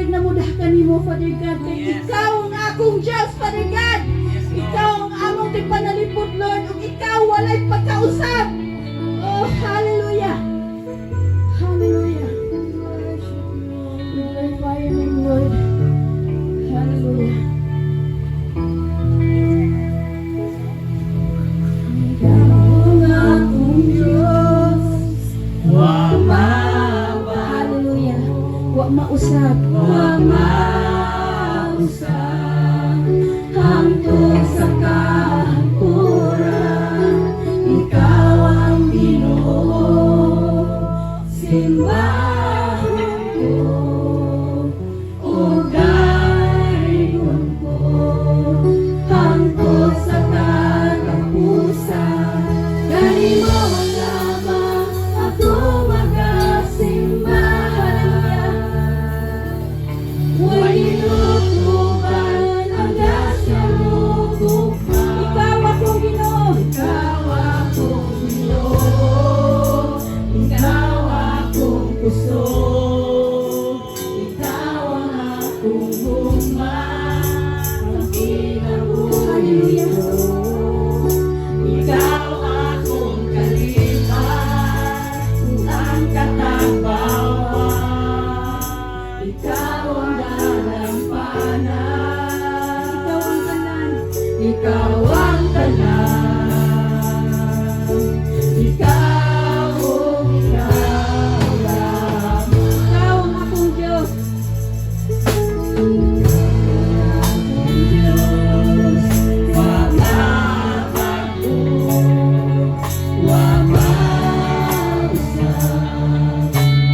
kay namudahkan nimo, Father God, kay ikaw ang akong Diyos, Father God. Ikaw ang among tigpanalipod, Lord, ug ikaw walay pagkausap. Oh, hallelujah. Hallelujah. We glorify your name, Lord. Hallelujah. Ikaw ang akong Diyos. Hallelujah. Wa mausap. Wa mausap. Hangtod sa kahampuran. Ikaw ang Ginoo. Simbahan ko. Ugaygon ko. Hangtod sa katapusan. Gani mo lamang ako magasimba. Huwag inutuban ang dasya mo tugma. Ikaw akong Ginoo. Ikaw akong Ginoo. Ikaw akong puso. Ikaw ang akong hugma. Ang kinabuhi ko. Ikaw akong kalipan. Ang katabawan. Ikaw ang dalampanan. Ikaw ang tanan. Ikaw ang ikaw. Ikaw ang akong Diyos. Wa mabago. Wa mausap.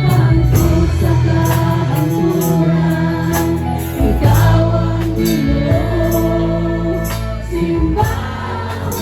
Hangtod sa kahampuran. Ikaw ang Ginoo. Simbahan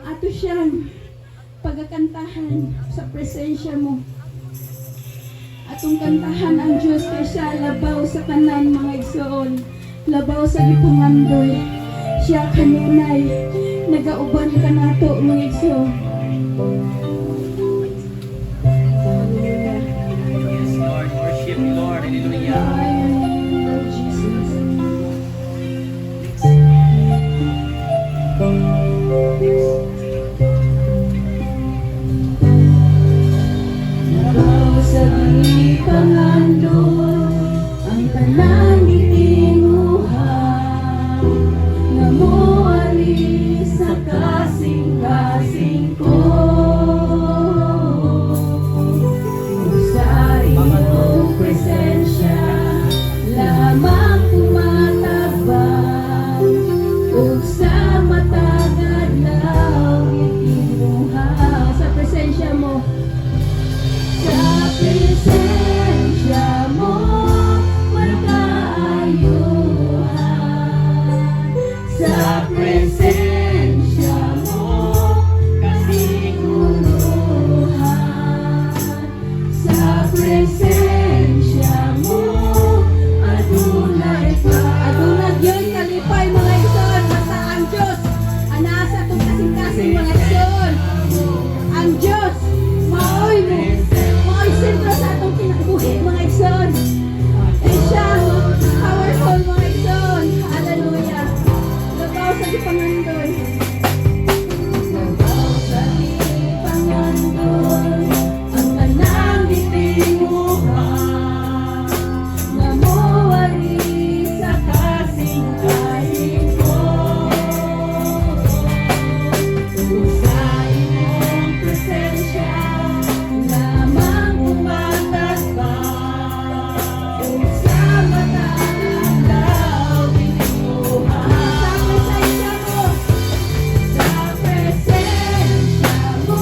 ato siyang pagakantahan sa presensya mo. Atong kantahan ang Diyos kay siya labaw sa kanan mga igsoon, labaw sa gipungandoy. Siya kanunay nagauban ka nato mga igsoon. Yes, Lord. Worship you, Lord. Hallelujah. Lord Jesus. Labaw sa pangandoy ang tanang gitinguhan, nga moali sa kasing-kasing ko. Sa iyong presensya lamang tumatabang, ug sa matag adlaw gitinguhan. Sa presensya mo, sa presensya mo, magkaayuhan. Sa presensya mo, kasiguluhan. Sa presensya mo, adunay ka. Adunay yun, kalipay mga igsoon. Basta ang Diyos, anasa itong kasing-kasing mga igsoon. Ang Diyos, maoy mo. Maoy sentro sa atong kinabuhi mga igsoon. And siya, powerful mga igsoon. Hallelujah. Labaw sa gipangandoy. Labaw sa gipangandoy. Ang tanang gitinguhan, nga mowari sa kasing-kasing ko. Sa iyong presensya lamang umatatbang, ug sa matag adlaw gitinguhan. Sa presensya mo,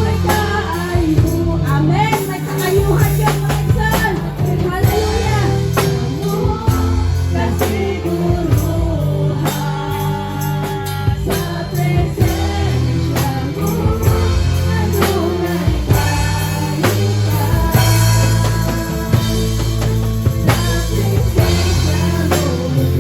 may kaayo. Amen. May kaayuhan yun mga igsoon. Hallelujah. Kasiguruhan. Sa presensya mo, adunay kayo ka. Sa presensya mo, Diyos.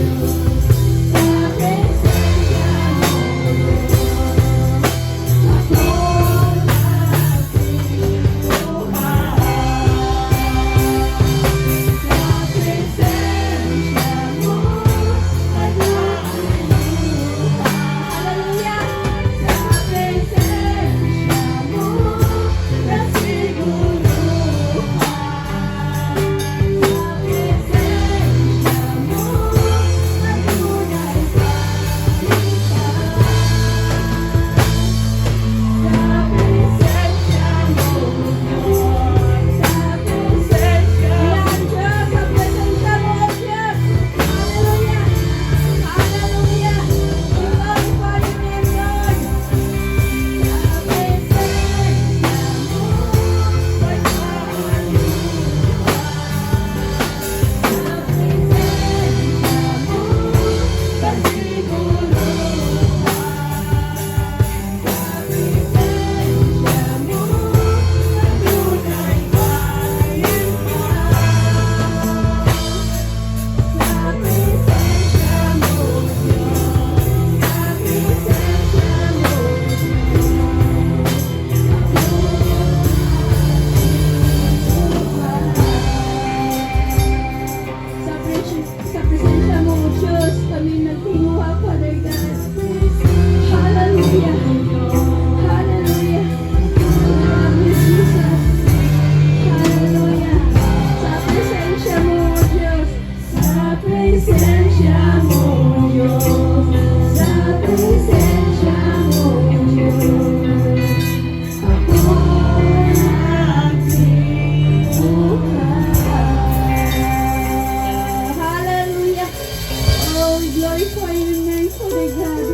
Sa presensya mo, sa presensya mo, Diyos, kami nagtinguha, Father God. Hallelujah. Hallelujah. Hallelujah, Jesus. Hallelujah. Sa presensya mo, Diyos. Sa presensya mo, Diyos. Sa presensya mo, Diyos. Ako nagtinguha. Hallelujah. Oh, we glorify your name, Father God.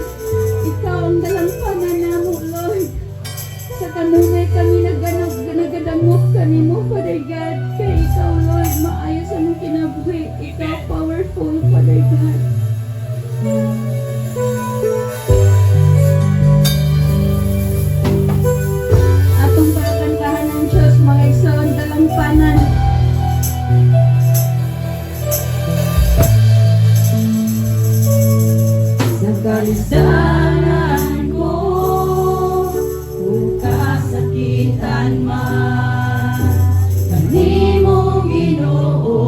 Ikaw ang dalampanan namo, Lord. Sa kanunay kami nagadamok kami mo, Father God. Kay ikaw, Lord, maayos ang kinabuhi. Ikaw powerful, Father God. kasalanan ko, kung kasakitan man, kanimo Ginoo,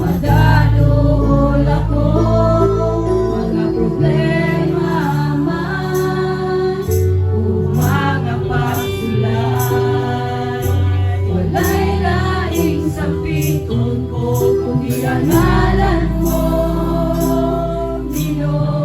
madadol ako, mga problema man, o mga pagsulay, walay laing sa pitong ko, kundi ang ngalan mo, Ginoo.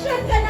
protection ka